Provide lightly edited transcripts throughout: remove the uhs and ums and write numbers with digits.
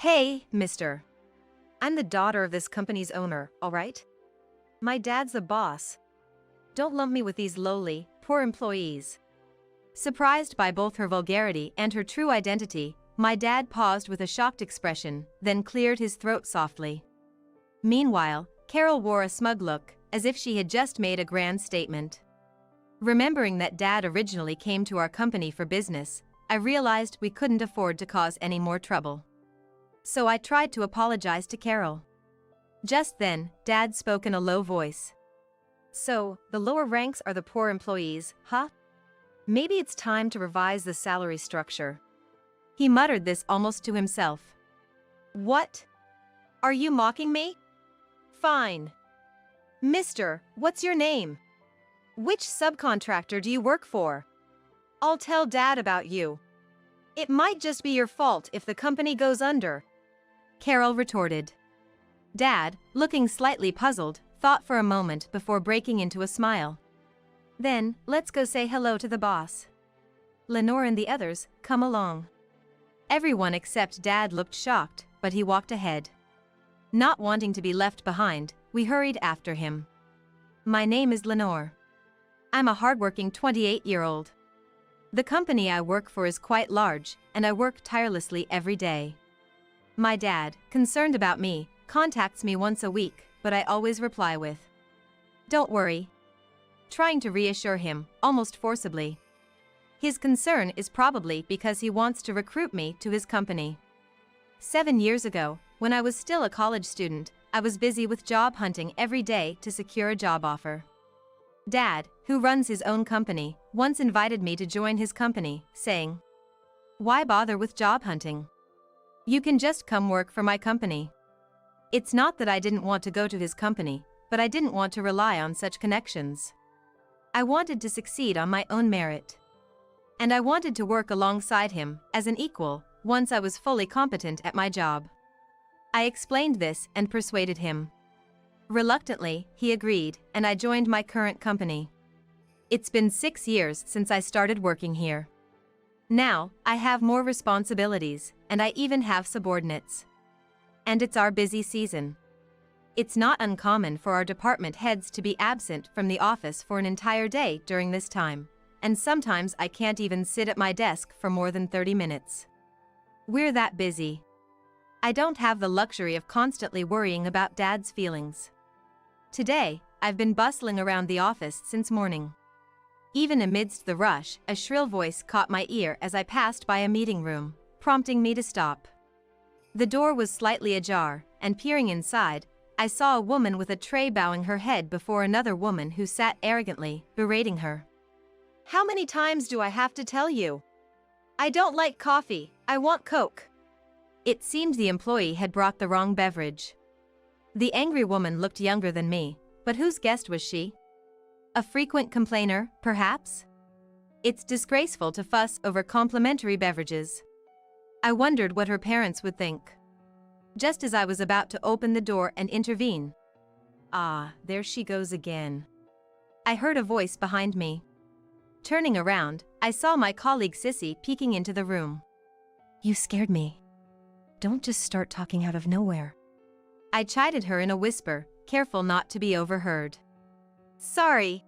Hey, mister. I'm the daughter of this company's owner, all right? My dad's the boss. Don't lump me with these lowly, poor employees. Surprised by both her vulgarity and her true identity, my dad paused with a shocked expression, then cleared his throat softly. Meanwhile, Carol wore a smug look, as if she had just made a grand statement. Remembering that Dad originally came to our company for business, I realized we couldn't afford to cause any more trouble. So I tried to apologize to Carol. Just then, Dad spoke in a low voice. So, the lower ranks are the poor employees, huh? Maybe it's time to revise the salary structure. He muttered this almost to himself. What? Are you mocking me? Fine. Mister, what's your name? Which subcontractor do you work for? I'll tell Dad about you. It might just be your fault if the company goes under. Carol retorted. Dad, looking slightly puzzled, thought for a moment before breaking into a smile. Then, let's go say hello to the boss. Lenore and the others, come along. Everyone except Dad looked shocked, but he walked ahead. Not wanting to be left behind, we hurried after him. My name is Lenore. I'm a hardworking 28-year-old. The company I work for is quite large, and I work tirelessly every day. My dad, concerned about me, contacts me once a week, but I always reply with, "Don't worry." Trying to reassure him, almost forcibly. His concern is probably because he wants to recruit me to his company. 7 years ago, when I was still a college student, I was busy with job hunting every day to secure a job offer. Dad, who runs his own company, once invited me to join his company, saying, "Why bother with job hunting? You can just come work for my company." It's not that I didn't want to go to his company, but I didn't want to rely on such connections. I wanted to succeed on my own merit. And I wanted to work alongside him, as an equal, once I was fully competent at my job. I explained this and persuaded him. Reluctantly, he agreed, and I joined my current company. It's been 6 years since I started working here. Now, I have more responsibilities, and I even have subordinates. And it's our busy season. It's not uncommon for our department heads to be absent from the office for an entire day during this time, and sometimes I can't even sit at my desk for more than 30 minutes. We're that busy. I don't have the luxury of constantly worrying about Dad's feelings. Today, I've been bustling around the office since morning. Even amidst the rush, a shrill voice caught my ear as I passed by a meeting room, prompting me to stop. The door was slightly ajar, and peering inside, I saw a woman with a tray bowing her head before another woman who sat arrogantly, berating her. "How many times do I have to tell you? I don't like coffee, I want Coke." It seemed the employee had brought the wrong beverage. The angry woman looked younger than me, but whose guest was she? A frequent complainer, perhaps? It's disgraceful to fuss over complimentary beverages. I wondered what her parents would think. Just as I was about to open the door and intervene. Ah, there she goes again. I heard a voice behind me. Turning around, I saw my colleague Sissy peeking into the room. "You scared me. Don't just start talking out of nowhere." I chided her in a whisper, careful not to be overheard. "Sorry.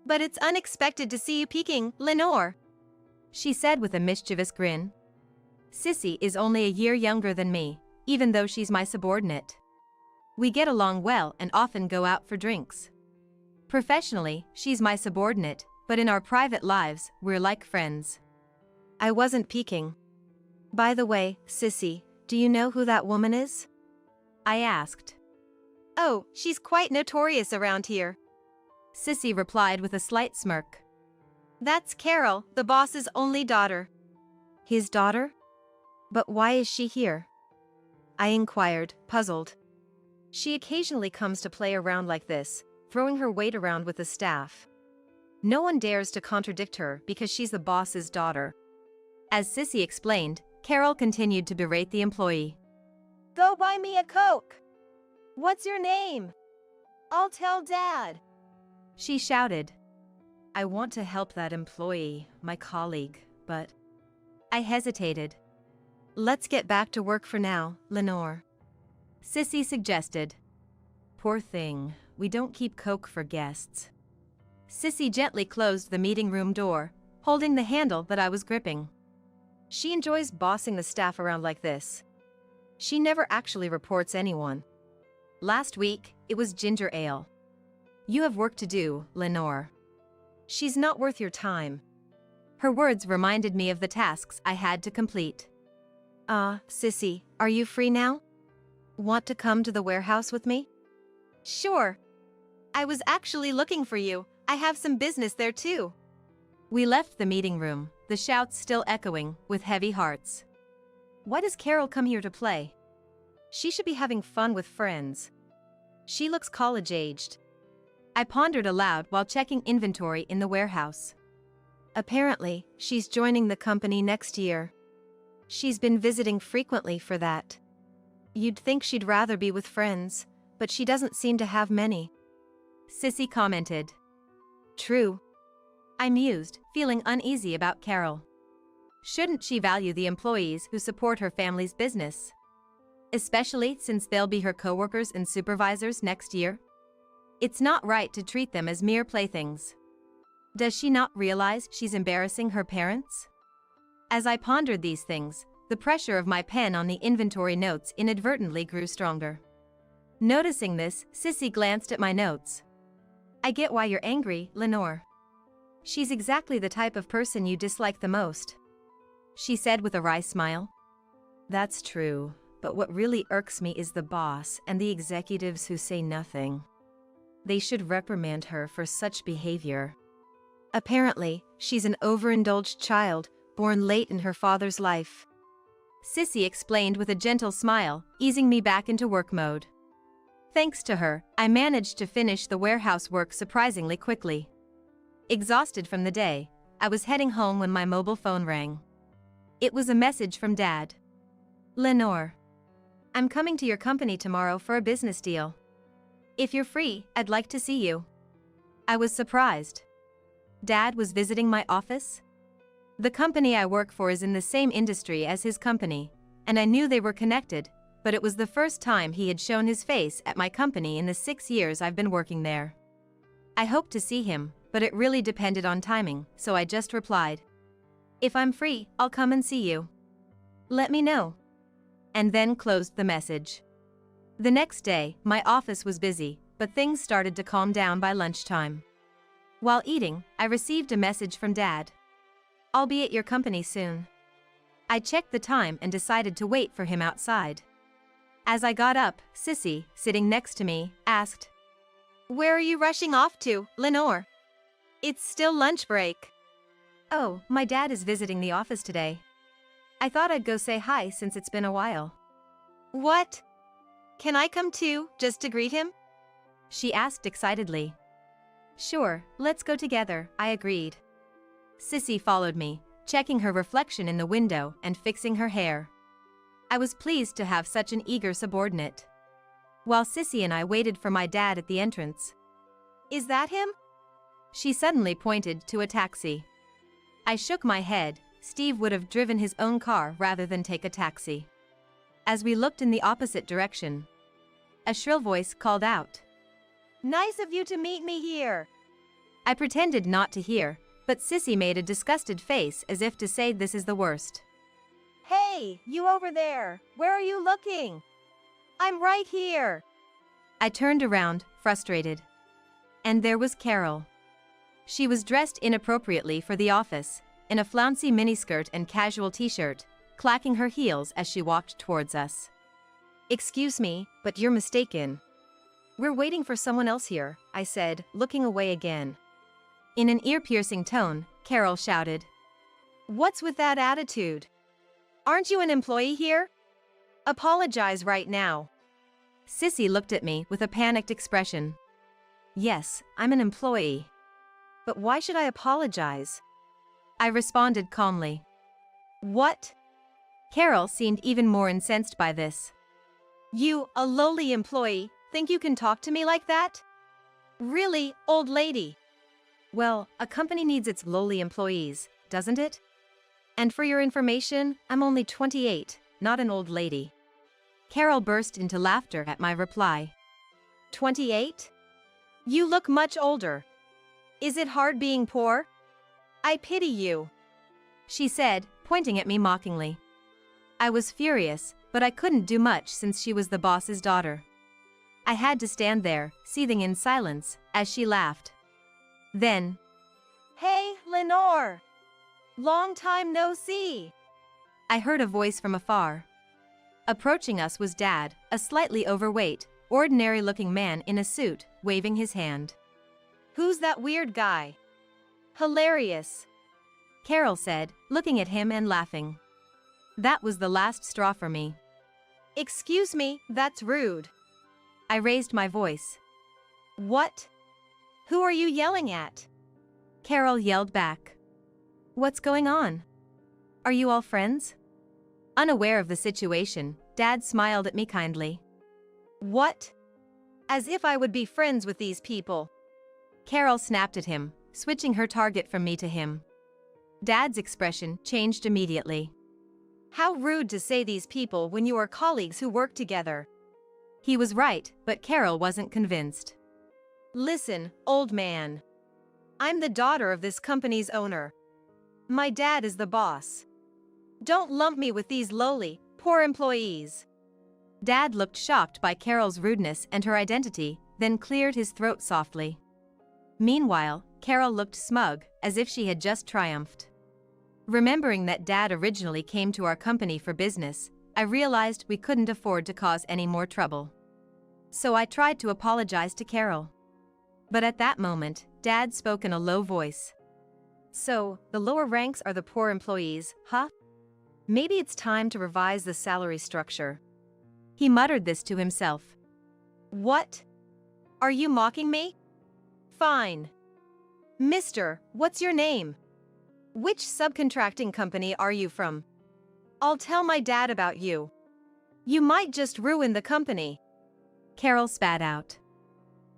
But it's unexpected to see you peeking, Lenore," she said with a mischievous grin. Sissy is only a year younger than me, even though she's my subordinate. We get along well and often go out for drinks. Professionally, she's my subordinate, but in our private lives, we're like friends. I wasn't peeking. "By the way, Sissy, do you know who that woman is?" I asked. "Oh, she's quite notorious around here," Sissy replied with a slight smirk. "That's Carol, the boss's only daughter." "His daughter? But why is she here?" I inquired, puzzled. "She occasionally comes to play around like this, throwing her weight around with the staff. No one dares to contradict her because she's the boss's daughter." As Sissy explained, Carol continued to berate the employee. "Go buy me a Coke. What's your name? I'll tell Dad," she shouted. I want to help that employee, my colleague, but I hesitated. Let's get back to work for now, Lenore. Sissy suggested. Poor thing, we don't keep Coke for guests. Sissy gently closed the meeting room door, holding the handle that I was gripping. She enjoys bossing the staff around like this. She never actually reports anyone. Last week, it was ginger ale. You have work to do, Lenore. She's not worth your time. Her words reminded me of the tasks I had to complete. Sissy, are you free now? Want to come to the warehouse with me? Sure. I was actually looking for you. I have some business there too. We left the meeting room, the shouts still echoing, with heavy hearts. Why does Carol come here to play? She should be having fun with friends. She looks college-aged. I pondered aloud while checking inventory in the warehouse. Apparently, she's joining the company next year. She's been visiting frequently for that. You'd think she'd rather be with friends, but she doesn't seem to have many. Sissy commented. True. I mused, feeling uneasy about Carol. Shouldn't she value the employees who support her family's business? Especially since they'll be her coworkers and supervisors next year? It's not right to treat them as mere playthings. Does she not realize she's embarrassing her parents? As I pondered these things, the pressure of my pen on the inventory notes inadvertently grew stronger. Noticing this, Sissy glanced at my notes. I get why you're angry, Lenore. She's exactly the type of person you dislike the most. She said with a wry smile. That's true, but what really irks me is the boss and the executives who say nothing. They should reprimand her for such behavior. Apparently, she's an overindulged child, born late in her father's life. Sissy explained with a gentle smile, easing me back into work mode. Thanks to her, I managed to finish the warehouse work surprisingly quickly. Exhausted from the day, I was heading home when my mobile phone rang. It was a message from Dad. Lenore. I'm coming to your company tomorrow for a business deal. If you're free, I'd like to see you. I was surprised. Dad was visiting my office? The company I work for is in the same industry as his company, and I knew they were connected, but it was the first time he had shown his face at my company in the 6 years I've been working there. I hoped to see him, but it really depended on timing, so I just replied. If I'm free, I'll come and see you. Let me know. And then closed the message. The next day, my office was busy, but things started to calm down by lunchtime. While eating, I received a message from Dad. I'll be at your company soon. I checked the time and decided to wait for him outside. As I got up, Sissy, sitting next to me, asked, Where are you rushing off to, Lenore? It's still lunch break. Oh, my dad is visiting the office today. I thought I'd go say hi since it's been a while. What? Can I come too, just to greet him? She asked excitedly. Sure, let's go together, I agreed. Sissy followed me, checking her reflection in the window and fixing her hair. I was pleased to have such an eager subordinate. While Sissy and I waited for my dad at the entrance. Is that him? She suddenly pointed to a taxi. I shook my head. Steve would have driven his own car rather than take a taxi. As we looked in the opposite direction, a shrill voice called out. Nice of you to meet me here. I pretended not to hear, but Sissy made a disgusted face as if to say this is the worst. Hey, you over there, where are you looking? I'm right here. I turned around, frustrated. And there was Carol. She was dressed inappropriately for the office, in a flouncy miniskirt and casual t-shirt, clacking her heels as she walked towards us. Excuse me, but you're mistaken. We're waiting for someone else here, I said, looking away again. In an ear-piercing tone, Carol shouted. What's with that attitude? Aren't you an employee here? Apologize right now. Sissy looked at me with a panicked expression. Yes, I'm an employee. But why should I apologize? I responded calmly. What? Carol seemed even more incensed by this. You, a lowly employee, think you can talk to me like that? Really, old lady? Well, a company needs its lowly employees, doesn't it? And for your information, I'm only 28, not an old lady. Carol burst into laughter at my reply. 28? You look much older. Is it hard being poor? I pity you, she said, pointing at me mockingly. I was furious, but I couldn't do much since she was the boss's daughter. I had to stand there, seething in silence, as she laughed. Then, "Hey, Lenore! Long time no see!" I heard a voice from afar. Approaching us was Dad, a slightly overweight, ordinary-looking man in a suit, waving his hand. "Who's that weird guy?" "Hilarious," Carol said, looking at him and laughing. That was the last straw for me. "Excuse me, that's rude." I raised my voice. "What? Who are you yelling at?" Carol yelled back. "What's going on? Are you all friends?" Unaware of the situation, Dad smiled at me kindly. "What? As if I would be friends with these people." Carol snapped at him, switching her target from me to him. Dad's expression changed immediately. "How rude to say these people when you are colleagues who work together." He was right, but Carol wasn't convinced. "Listen, old man. I'm the daughter of this company's owner. My dad is the boss. Don't lump me with these lowly, poor employees." Dad looked shocked by Carol's rudeness and her identity, then cleared his throat softly. Meanwhile, Carol looked smug, as if she had just triumphed. Remembering that Dad originally came to our company for business, I realized we couldn't afford to cause any more trouble. So I tried to apologize to Carol. But at that moment, Dad spoke in a low voice. "So, the lower ranks are the poor employees, huh? Maybe it's time to revise the salary structure." He muttered this to himself. "What? Are you mocking me? Fine. Mister, what's your name? Which subcontracting company are you from? I'll tell my dad about you. You might just ruin the company." Carol spat out.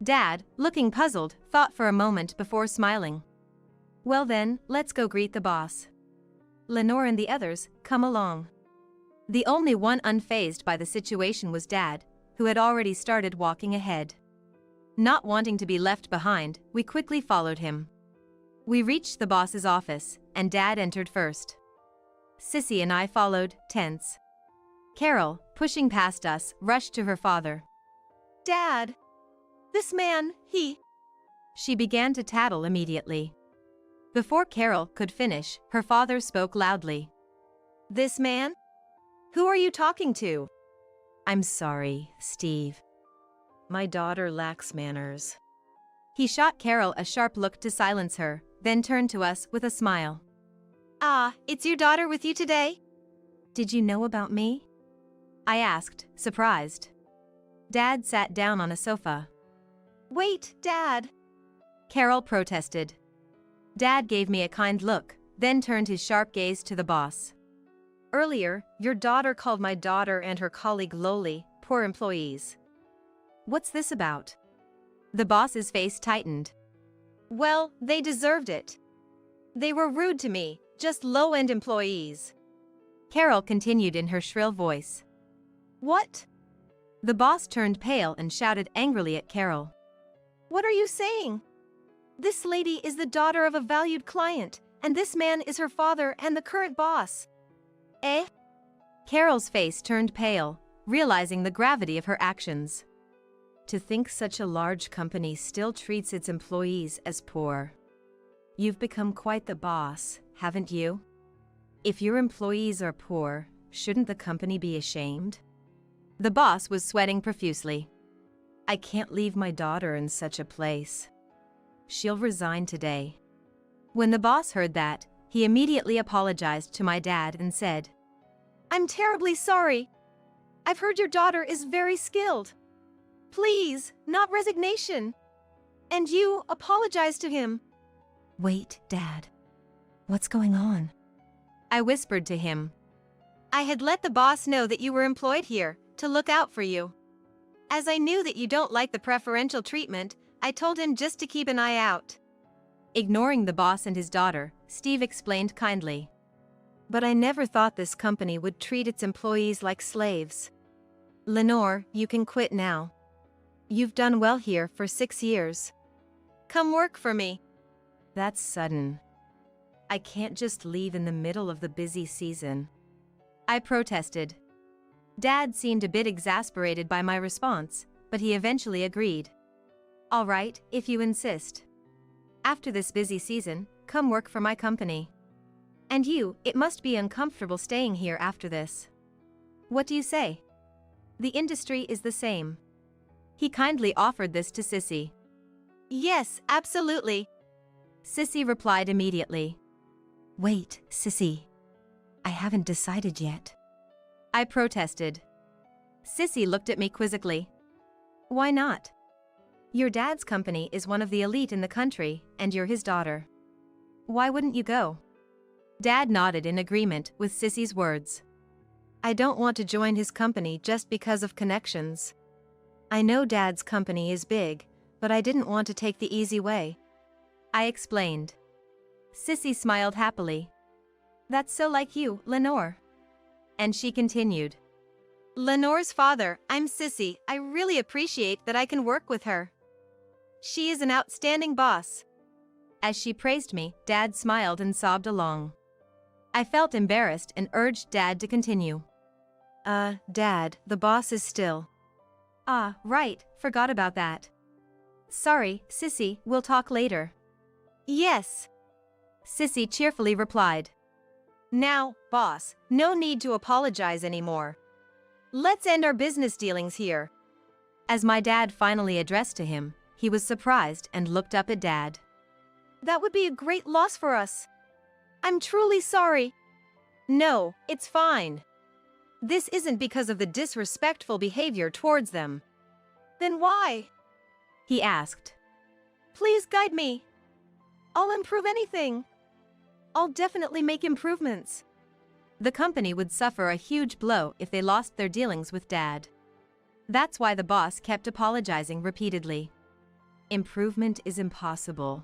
Dad, looking puzzled, thought for a moment before smiling. "Well then, let's go greet the boss. Lenore and the others, come along." The only one unfazed by the situation was Dad, who had already started walking ahead. Not wanting to be left behind, we quickly followed him. We reached the boss's office, and Dad entered first. Sissy and I followed, tense. Carol, pushing past us, rushed to her father. "Dad! This man, he..." She began to tattle immediately. Before Carol could finish, her father spoke loudly. "This man? Who are you talking to?" "I'm sorry, Steve. My daughter lacks manners." He shot Carol a sharp look to silence her, then turned to us with a smile. "Ah, it's your daughter with you today?" "Did you know about me?" I asked, surprised. Dad sat down on a sofa. "Wait, Dad," Carol protested. Dad gave me a kind look, then turned his sharp gaze to the boss. "Earlier, your daughter called my daughter and her colleague lowly, poor employees. What's this about?" The boss's face tightened. "Well, they deserved it. They were rude to me, just low-end employees." Carol continued in her shrill voice. "What?" The boss turned pale and shouted angrily at Carol. "What are you saying? This lady is the daughter of a valued client, and this man is her father and the current boss." "Eh?" Carol's face turned pale, realizing the gravity of her actions. To think such a large company still treats its employees as poor. You've become quite the boss, haven't you? If your employees are poor, shouldn't the company be ashamed? The boss was sweating profusely. "I can't leave my daughter in such a place. She'll resign today." When the boss heard that, he immediately apologized to my dad and said, "I'm terribly sorry. I've heard your daughter is very skilled. Please, not resignation. And you, apologize to him." "Wait, Dad. What's going on?" I whispered to him. "I had let the boss know that you were employed here, to look out for you. As I knew that you don't like the preferential treatment, I told him just to keep an eye out." Ignoring the boss and his daughter, Steve explained kindly. But I never thought this company would treat its employees like slaves. Lenore, you can quit now. You've done well here for 6 years. Come work for me. That's sudden. I can't just leave in the middle of the busy season. I protested. Dad seemed a bit exasperated by my response, but he eventually agreed. All right, if you insist. After this busy season, come work for my company. And you, it must be uncomfortable staying here after this. What do you say? The industry is the same. He kindly offered this to Sissy. Yes, absolutely. Sissy replied immediately. Wait, Sissy. I haven't decided yet. I protested. Sissy looked at me quizzically. Why not? Your dad's company is one of the elite in the country, and you're his daughter. Why wouldn't you go? Dad nodded in agreement with Sissy's words. I don't want to join his company just because of connections. I know Dad's company is big, but I didn't want to take the easy way. I explained. Sissy smiled happily. That's so like you, Lenore. And she continued. Lenore's father, I'm Sissy. I really appreciate that I can work with her. She is an outstanding boss. As she praised me, Dad smiled and sobbed along. I felt embarrassed and urged Dad to continue. Dad, the boss is still. Ah, right, forgot about that. Sorry, Sissy, we'll talk later. Yes. Sissy cheerfully replied. Now, boss, no need to apologize anymore. Let's end our business dealings here. As my dad finally addressed to him, he was surprised and looked up at Dad. That would be a great loss for us. I'm truly sorry. No, it's fine. This isn't because of the disrespectful behavior towards them. Then why? He asked. Please guide me. I'll improve anything. I'll definitely make improvements. The company would suffer a huge blow if they lost their dealings with Dad. That's why the boss kept apologizing repeatedly. Improvement is impossible.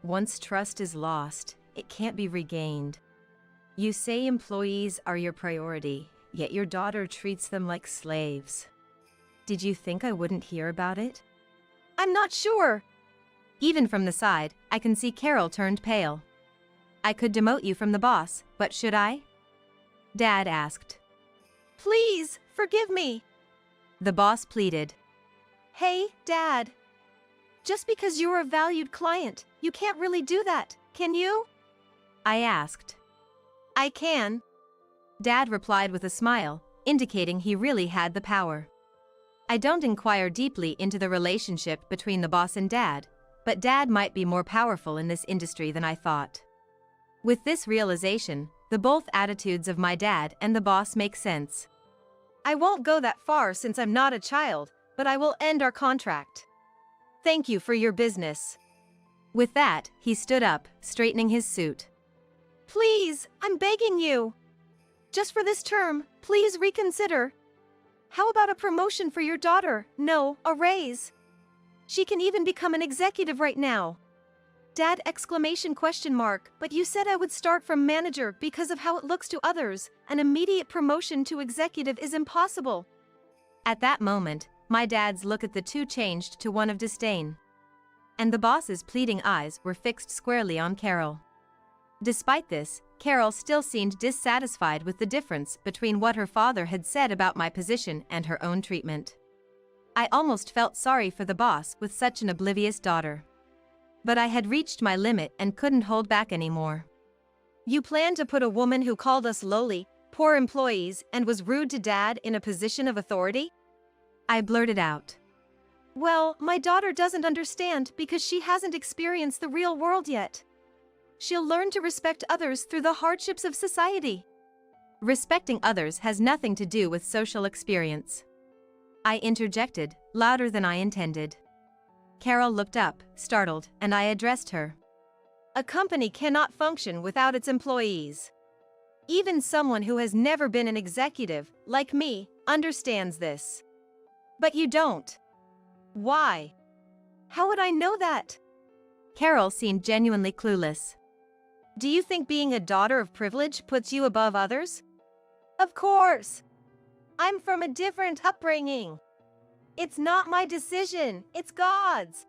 Once trust is lost, it can't be regained. You say employees are your priority, yet your daughter treats them like slaves. Did you think I wouldn't hear about it? I'm not sure. Even from the side, I can see Carol turned pale. I could demote you from the boss, but should I? Dad asked. Please, forgive me. The boss pleaded. Hey, Dad. Just because you're a valued client, you can't really do that, can you? I asked. I can. Dad replied with a smile, indicating he really had the power. I don't inquire deeply into the relationship between the boss and Dad, but Dad might be more powerful in this industry than I thought. With this realization, the both attitudes of my dad and the boss make sense. I won't go that far since I'm not a child, but I will end our contract. Thank you for your business. With that, he stood up, straightening his suit. Please, I'm begging you. Just for this term, please reconsider. How about a promotion for your daughter? No, a raise. She can even become an executive right now. Dad! But you said I would start from manager because of how it looks to others. An immediate promotion to executive is impossible. At that moment, my dad's look at the two changed to one of disdain. And the boss's pleading eyes were fixed squarely on Carol. Despite this, Carol still seemed dissatisfied with the difference between what her father had said about my position and her own treatment. I almost felt sorry for the boss with such an oblivious daughter. But I had reached my limit and couldn't hold back anymore. You plan to put a woman who called us lowly, poor employees, and was rude to Dad in a position of authority? I blurted out. Well, my daughter doesn't understand because she hasn't experienced the real world yet. She'll learn to respect others through the hardships of society. Respecting others has nothing to do with social experience. I interjected, louder than I intended. Carol looked up, startled, and I addressed her. A company cannot function without its employees. Even someone who has never been an executive, like me, understands this. But you don't. Why? How would I know that? Carol seemed genuinely clueless. Do you think being a daughter of privilege puts you above others? Of course. I'm from a different upbringing. It's not my decision, it's God's.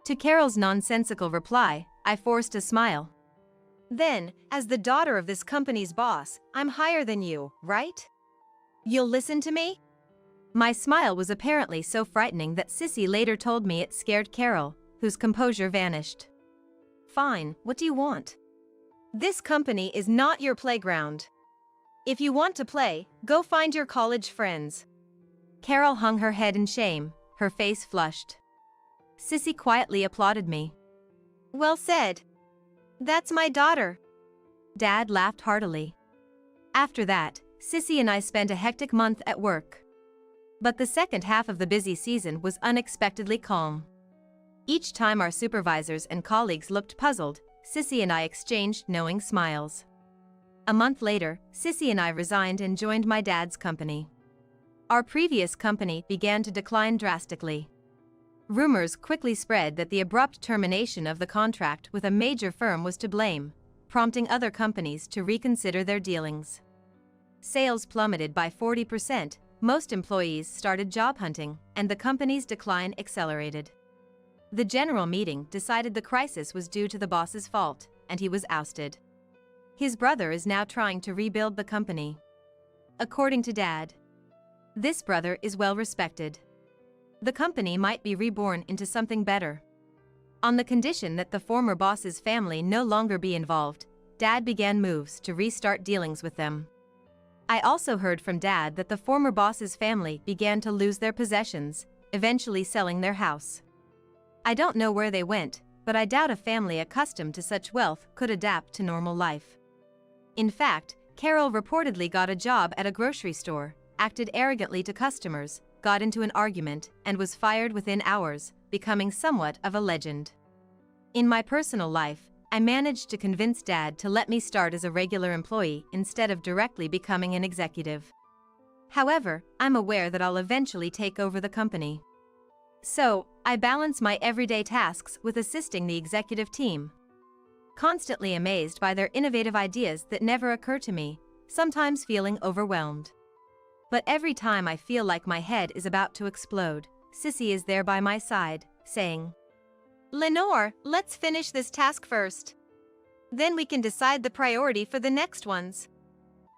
To Carol's nonsensical reply, I forced a smile. Then, as the daughter of this company's boss, I'm higher than you, right? You'll listen to me? My smile was apparently so frightening that Sissy later told me it scared Carol, whose composure vanished. Fine, what do you want? This company is not your playground. If you want to play, go find your college friends. Carol hung her head in shame, her face flushed. Sissy quietly applauded me. Well said. That's my daughter. Dad laughed heartily. After that, Sissy and I spent a hectic month at work. But the second half of the busy season was unexpectedly calm. Each time our supervisors and colleagues looked puzzled, Sissy and I exchanged knowing smiles. A month later, Sissy and I resigned and joined my dad's company. Our previous company began to decline drastically. Rumors quickly spread that the abrupt termination of the contract with a major firm was to blame, prompting other companies to reconsider their dealings. Sales plummeted by 40%, most employees started job hunting, and the company's decline accelerated. The general meeting decided the crisis was due to the boss's fault, and he was ousted. His brother is now trying to rebuild the company. According to Dad, this brother is well respected. The company might be reborn into something better. On the condition that the former boss's family no longer be involved, Dad began moves to restart dealings with them. I also heard from Dad that the former boss's family began to lose their possessions, eventually selling their house. I don't know where they went, but I doubt a family accustomed to such wealth could adapt to normal life. In fact, Carol reportedly got a job at a grocery store, acted arrogantly to customers, got into an argument, and was fired within hours, becoming somewhat of a legend. In my personal life, I managed to convince Dad to let me start as a regular employee instead of directly becoming an executive. However, I'm aware that I'll eventually take over the company. So, I balance my everyday tasks with assisting the executive team. Constantly amazed by their innovative ideas that never occur to me, sometimes feeling overwhelmed. But every time I feel like my head is about to explode, Sissy is there by my side, saying, Lenore, let's finish this task first. Then we can decide the priority for the next ones.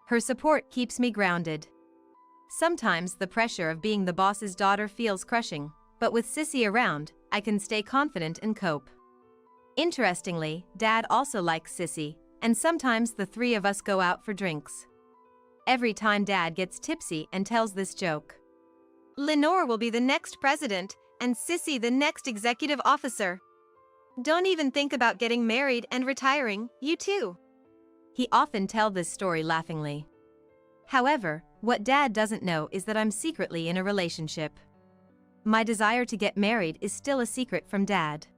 Her support keeps me grounded. Sometimes the pressure of being the boss's daughter feels crushing, but with Sissy around, I can stay confident and cope. Interestingly, Dad also likes Sissy, and sometimes the three of us go out for drinks. Every time Dad gets tipsy and tells this joke, Lenore will be the next president, and Sissy the next executive officer. Don't even think about getting married and retiring, you too. He often tells this story laughingly. However, what Dad doesn't know is that I'm secretly in a relationship. My desire to get married is still a secret from Dad.